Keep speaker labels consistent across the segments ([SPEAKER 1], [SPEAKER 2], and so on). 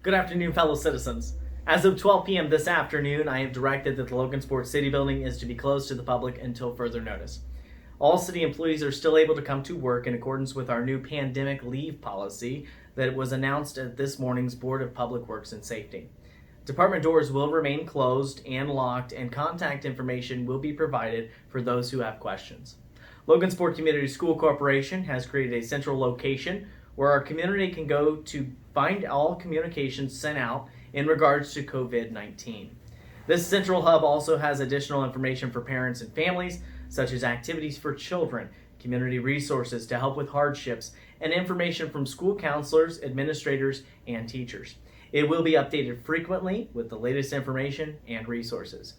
[SPEAKER 1] Good afternoon, fellow citizens. As of 12 p.m. this afternoon, I have directed that the Logansport City Building is to be closed to the public until further notice. All city employees are still able to come to work in accordance with our new pandemic leave policy that was announced at this morning's Board of Public Works and Safety. Department doors will remain closed and locked, and contact information will be provided for those who have questions. Logansport Community School Corporation has created a central location where our community can go to find all communications sent out in regards to COVID-19. This central hub also has additional information for parents and families, such as activities for children, community resources to help with hardships, and information from school counselors, administrators, and teachers. It will be updated frequently with the latest information and resources.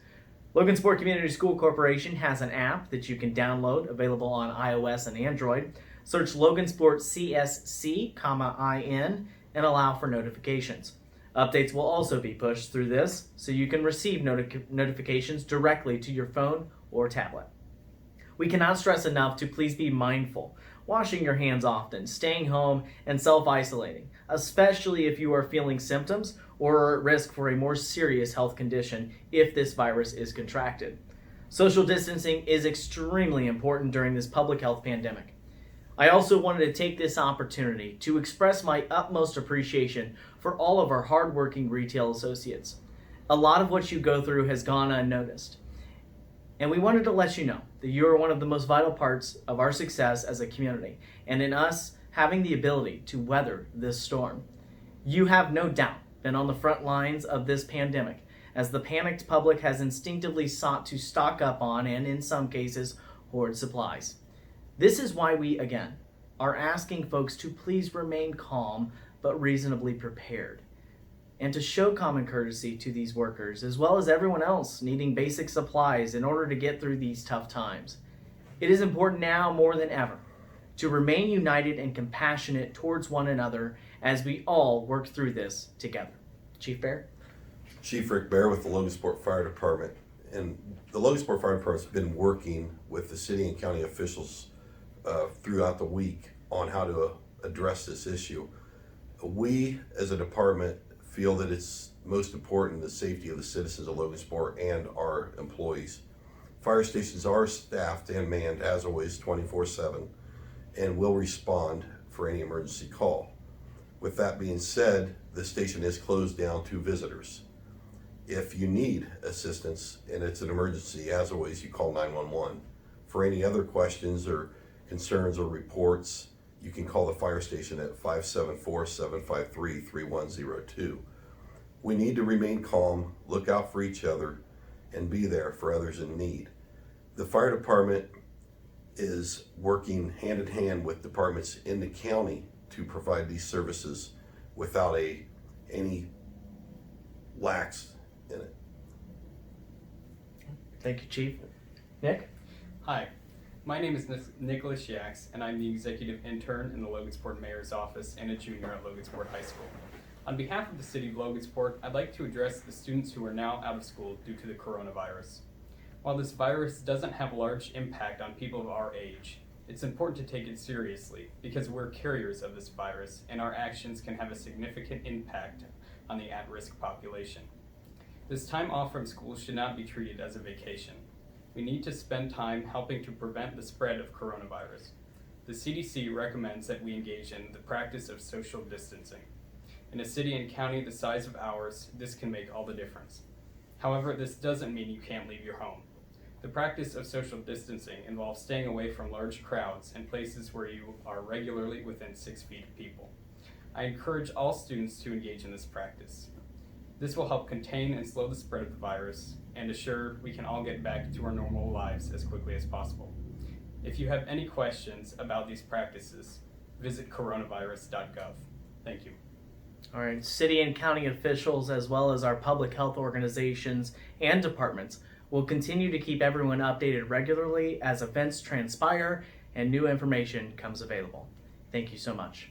[SPEAKER 1] Logansport Community School Corporation has an app that you can download, available on iOS and Android. Search Logansport CSC, and allow for notifications. Updates will also be pushed through this, so you can receive notifications directly to your phone or tablet. We cannot stress enough to please be mindful, washing your hands often, staying home, and self-isolating, especially if you are feeling symptoms or are at risk for a more serious health condition if this virus is contracted. Social distancing is extremely important during this public health pandemic. I also wanted to take this opportunity to express my utmost appreciation for all of our hardworking retail associates. A lot of what you go through has gone unnoticed, and we wanted to let you know that you are one of the most vital parts of our success as a community, and in us having the ability to weather this storm. You have no doubt been on the front lines of this pandemic, as the panicked public has instinctively sought to stock up on, and in some cases, hoard supplies. This is why we, again, are asking folks to please remain calm but reasonably prepared, and to show common courtesy to these workers, as well as everyone else needing basic supplies in order to get through these tough times. It is important now more than ever to remain united and compassionate towards one another as we all work through this together. Chief Bair?
[SPEAKER 2] Chief Rick Bair with the Logansport Fire Department. And the Logansport Fire Department's been working with the city and county officials throughout the week on how to address this issue. We, as a department, feel that it's most important the safety of the citizens of Logansport and our employees. Fire stations are staffed and manned, as always, 24/7, and will respond for any emergency call. With that being said, the station is closed down to visitors. If you need assistance and it's an emergency, as always, you call 911. For any other questions or concerns or reports, you can call the fire station at 574-753-3102. We need to remain calm, look out for each other, and be there for others in need. The fire department is working hand in hand with departments in the county to provide these services without any lax in it.
[SPEAKER 1] Thank you, Chief. Nick?
[SPEAKER 3] Hi, my name is Nicholas Yaks, and I'm the executive intern in the Logansport Mayor's office and a junior at Logansport High School. On behalf of the city of Logansport, I'd like to address the students who are now out of school due to the coronavirus. While this virus doesn't have a large impact on people of our age, it's important to take it seriously because we're carriers of this virus and our actions can have a significant impact on the at-risk population. This time off from school should not be treated as a vacation. We need to spend time helping to prevent the spread of coronavirus. The CDC recommends that we engage in the practice of social distancing. In a city and county the size of ours, this can make all the difference. However, this doesn't mean you can't leave your home. The practice of social distancing involves staying away from large crowds and places where you are regularly within 6 feet of people. I encourage all students to engage in this practice. This will help contain and slow the spread of the virus and assure we can all get back to our normal lives as quickly as possible. If you have any questions about these practices, visit coronavirus.gov. Thank you.
[SPEAKER 1] All right, city and county officials, as well as our public health organizations and departments, will continue to keep everyone updated regularly as events transpire and new information comes available. Thank you so much.